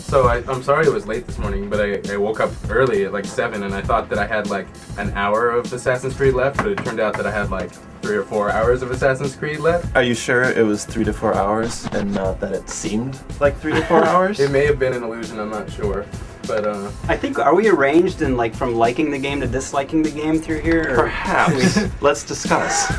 So I'm sorry it was late this morning, but I woke up early at like 7 and I thought that I had like an hour of Assassin's Creed left, but it turned out that I had like 3 or 4 hours of Assassin's Creed left. Are you sure it was 3 to 4 hours and not that it seemed like 3 to 4 hours? It may have been an illusion, I'm not sure. But I think, are we arranged in like from liking the game to disliking the game through here? Or? Perhaps. Let's discuss.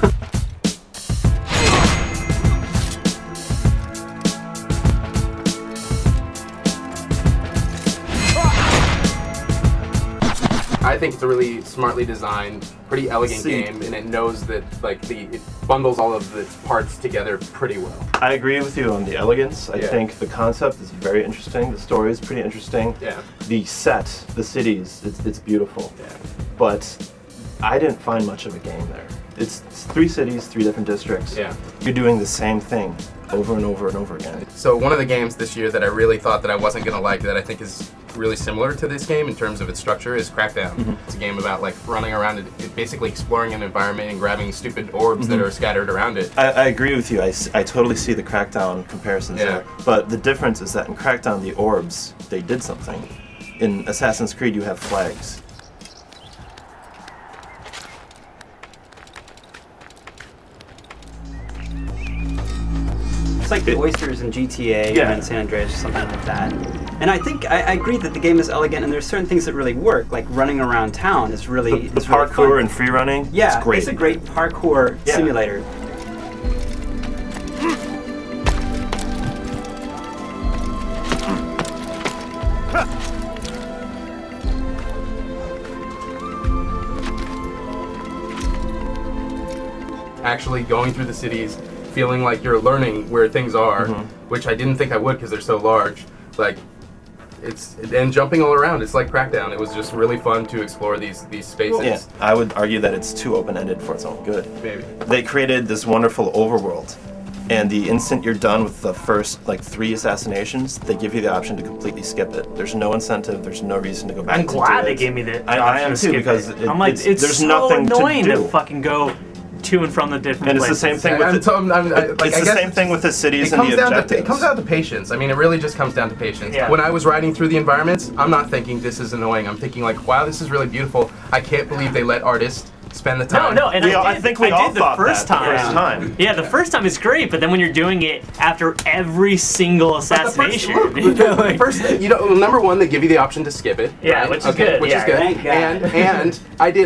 I think it's a really smartly designed, pretty elegant game, and it knows that like it bundles all of its parts together pretty well. I agree with you on the elegance. I think the concept is very interesting. The story is pretty interesting. Yeah. The set, the cities, it's beautiful. Yeah. But I didn't find much of a game there. It's 3 cities, 3 different districts. Yeah. You're doing the same thing over and over and over again. So one of the games this year that I really thought that I wasn't going to like, that I think is really similar to this game in terms of its structure, is Crackdown. It's a game about like running around and basically exploring an environment and grabbing stupid orbs that are scattered around it. I agree with you. I totally see the Crackdown comparisons there. But the difference is that in Crackdown, the orbs, they did something. In Assassin's Creed, you have flags. It's like the oysters in GTA and San Andreas, something like that. And I think I agree that the game is elegant, and there's certain things that really work, like running around town is really the parkour really and free running. Yeah, it's great. It's a great parkour simulator. Actually going through the cities, feeling like you're learning where things are, which I didn't think I would because they're so large. Like, and jumping all around. It's like Crackdown. It was just really fun to explore these spaces. Well, yeah, I would argue that it's too open-ended for its own good. Maybe. They created this wonderful overworld, and the instant you're done with the first like 3 assassinations, they give you the option to completely skip it. There's no incentive. There's no reason to go back. I'm glad they gave me the I am too, because there's so nothing annoying to do. fucking go to and from the different and it's places. the same thing with it's the same thing with the cities and the objectives. It comes down to patience. I mean, it really just comes down to patience. Yeah. When I was riding through the environments, I'm not thinking this is annoying. I'm thinking like, wow, this is really beautiful. I can't believe they let artists spend the time. No, and I think we all thought the first time. Yeah, the first time is great, but then when you're doing it after every single assassination, the first thing, number one, they give you the option to skip it. Yeah, right? which is good. Which is good. Thank God. And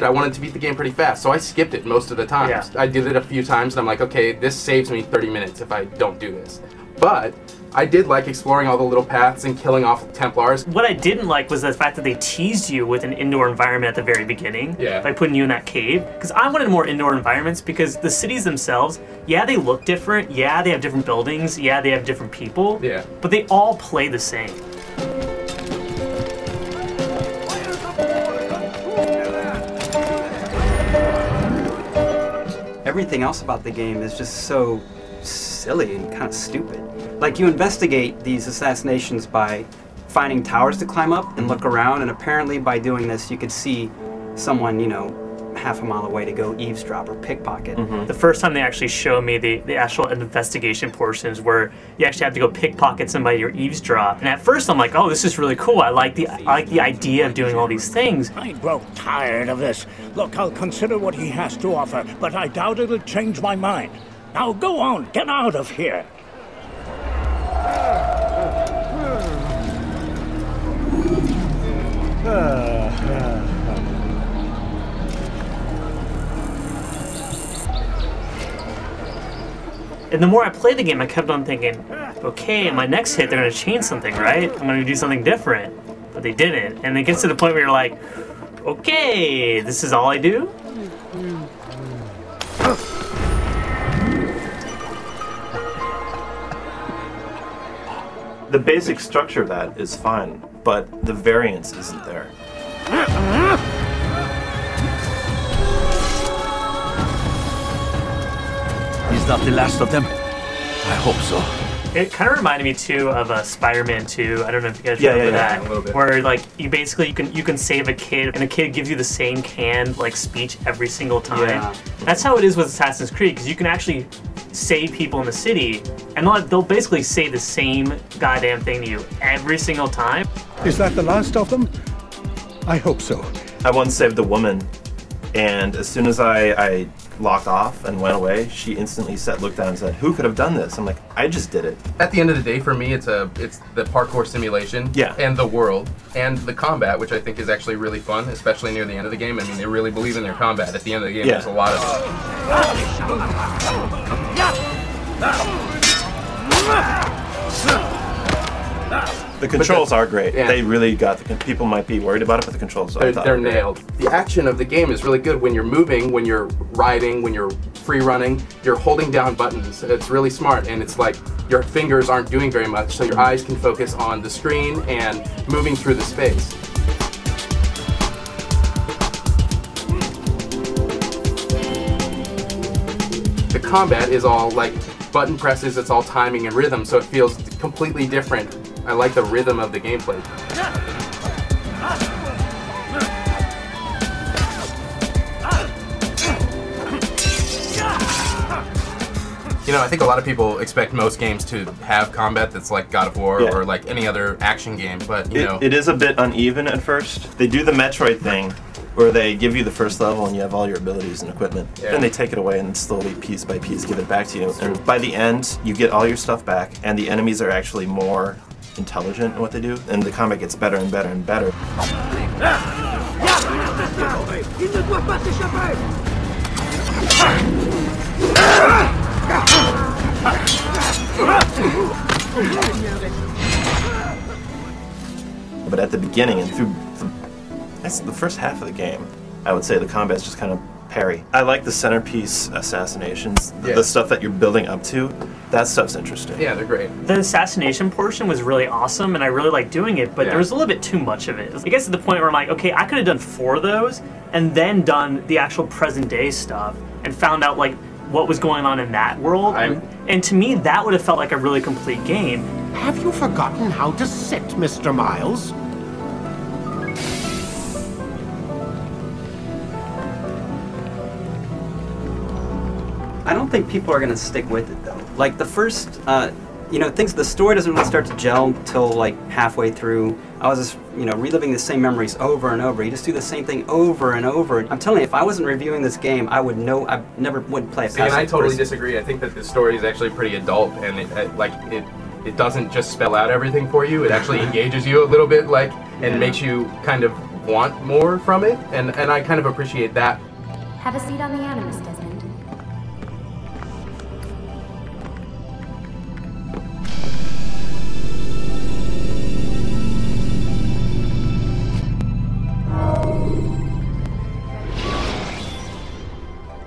I wanted to beat the game pretty fast, so I skipped it most of the times. Yeah. I did it a few times, and I'm like, okay, this saves me 30 minutes if I don't do this. But I did like exploring all the little paths and killing off Templars. What I didn't like was the fact that they teased you with an indoor environment at the very beginning by putting you in that cave. Because I wanted more indoor environments, because the cities themselves, yeah, they look different, yeah, they have different buildings, yeah, they have different people, but they all play the same. Everything else about the game is just so silly and kind of stupid. Like, you investigate these assassinations by finding towers to climb up and look around, and apparently by doing this you could see someone, half a mile away to go eavesdrop or pickpocket. The first time they actually showed me the actual investigation portions where you actually have to go pickpocket somebody or eavesdrop. And at first I'm like, oh, this is really cool. I like the idea of doing all these things. I grow tired of this. Look, I'll consider what he has to offer, but I doubt it'll change my mind. Now go on, get out of here. And the more I played the game, I kept on thinking, okay, in my next hit, they're going to change something, right? I'm going to do something different. But they didn't. And it gets to the point where you're like, okay, this is all I do? The basic structure of that is fine, but the variance isn't there. Is that the last of them? I hope so. It kind of reminded me too of Spider-Man 2. I don't know if you guys remember that, a little bit. where like you can save a kid, and a kid gives you the same canned like speech every single time. Yeah. That's how it is with Assassin's Creed, because you can actually save people in the city, and they'll basically say the same goddamn thing to you every single time. Is that the last of them? I hope so. I once saved a woman, and as soon as I locked off and went away, she instantly looked down and said, "Who could have done this?" I'm like, "I just did it." At the end of the day, for me, it's the parkour simulation, and the world, and the combat, which I think is actually really fun, especially near the end of the game. I mean, they really believe in their combat. At the end of the game, there's a lot of it. The controls are great. Yeah. They really got people might be worried about it, but the controls they're nailed. The action of the game is really good when you're moving, when you're riding, when you're free running. You're holding down buttons. It's really smart, and it's like your fingers aren't doing very much, so your eyes can focus on the screen and moving through the space. The combat is all like button presses. It's all timing and rhythm, so it feels completely different. I like the rhythm of the gameplay. You know, I think a lot of people expect most games to have combat that's like God of War or like any other action game, but you know. It is a bit uneven at first. They do the Metroid thing, where they give you the first level and you have all your abilities and equipment. Then they take it away and slowly, piece by piece, give it back to you. And by the end, you get all your stuff back, and the enemies are actually more intelligent in what they do, and the combat gets better and better and better. But at the beginning and through the first half of the game, I would say the combat's just kind of parry. I like the centerpiece assassinations, the stuff that you're building up to. That stuff's interesting. Yeah, they're great. The assassination portion was really awesome, and I really liked doing it, but there was a little bit too much of it. I guess at the point where I'm like, okay, I could have done 4 of those, and then done the actual present day stuff, and found out like what was going on in that world. And to me, that would have felt like a really complete game. Have you forgotten how to sit, Mr. Miles? I don't think people are gonna stick with it though. Like the first, the story doesn't really start to gel until like halfway through. I was just, reliving the same memories over and over. You just do the same thing over and over. I'm telling you, if I wasn't reviewing this game, I would know. I never would play it. See, and I totally disagree. I think that the story is actually pretty adult, and it doesn't just spell out everything for you. It actually engages you a little bit, and makes you kind of want more from it, and I kind of appreciate that. Have a seat on the Animus, Desmond.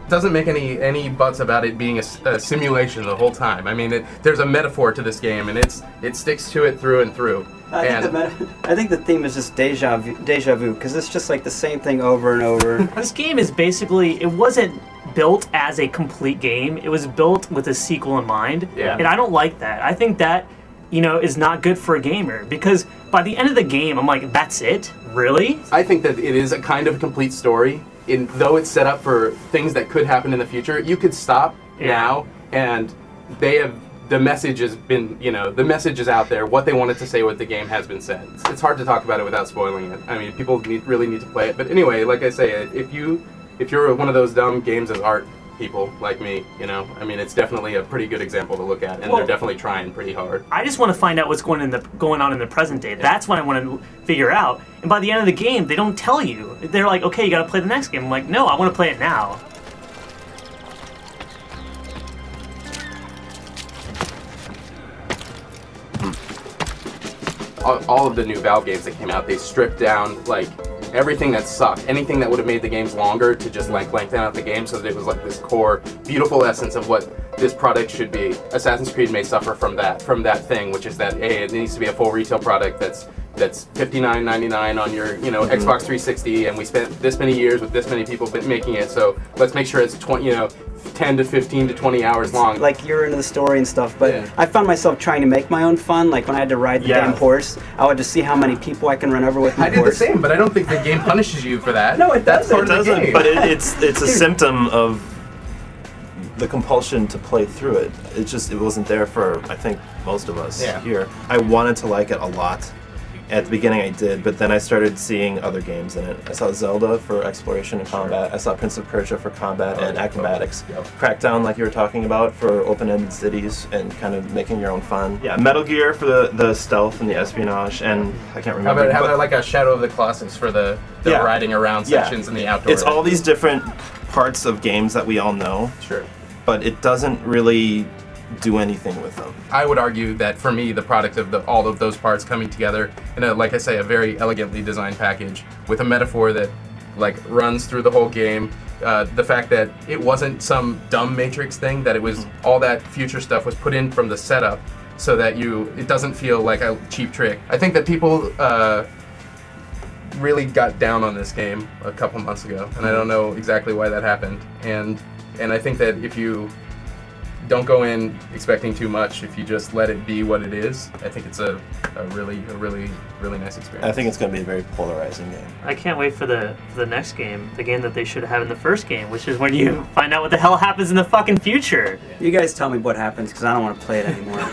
Doesn't make any buts about it being a simulation the whole time. I mean, there's a metaphor to this game, and it sticks to it through and through. I think the theme is just deja vu, because it's just like the same thing over and over. This game is basically, it wasn't built as a complete game. It was built with a sequel in mind, and I don't like that. I think that, is not good for a gamer, because by the end of the game, I'm like, that's it? Really? I think that it is a kind of complete story. Though it's set up for things that could happen in the future, you could stop now, and the message has been, the message is out there. What they wanted to say with the game has been said. It's hard to talk about it without spoiling it. I mean, people really need to play it. But anyway, like I say, if you're one of those dumb games as art people like me, I mean, it's definitely a pretty good example to look at, and they're definitely trying pretty hard. I just want to find out what's going on in the present day. That's what I want to figure out. And by the end of the game, they don't tell you. They're like, okay, you got to play the next game. I'm like, no, I want to play it now. All of the new Valve games that came out, they stripped down everything that sucked, anything that would have made the games longer, to just lengthen out the game, so that it was like this core, beautiful essence of what this product should be. Assassin's Creed may suffer from that thing, which is that it needs to be a full retail product that's $59.99 on your Xbox 360, and we spent this many years with this many people making it, so let's make sure it's 10 to 15 to 20 hours long. Like, you're into the story and stuff, but I found myself trying to make my own fun. Like when I had to ride the damn horse, I would just see how many people I can run over with my horse. I did the same, but I don't think the game punishes you for that. No, it doesn't. That's part of the game. But it's a symptom of the compulsion to play through it. It wasn't there for, I think, most of us here. I wanted to like it a lot. At the beginning I did, but then I started seeing other games in it. I saw Zelda for exploration and combat. I saw Prince of Persia for combat and acrobatics. Crackdown, like you were talking about, for open-ended cities and kind of making your own fun. Yeah, Metal Gear for the stealth and the espionage, and I can't remember. How about like a Shadow of the Colossus for the riding around sections in the outdoor? It's all these different parts of games that we all know. Sure. But it doesn't really do anything with them. I would argue that for me, the product of all of those parts coming together in a, like I say, a very elegantly designed package with a metaphor that like runs through the whole game. The fact that it wasn't some dumb Matrix thing, that it was all that future stuff was put in from the setup, so that it doesn't feel like a cheap trick. I think that people really got down on this game a couple months ago, and I don't know exactly why that happened. And I think that if you don't go in expecting too much, if you just let it be what it is, I think it's a really nice experience. I think it's going to be a very polarizing game. I can't wait for the next game, the game that they should have in the first game, which is when you find out what the hell happens in the fucking future. You guys tell me what happens, because I don't want to play it anymore.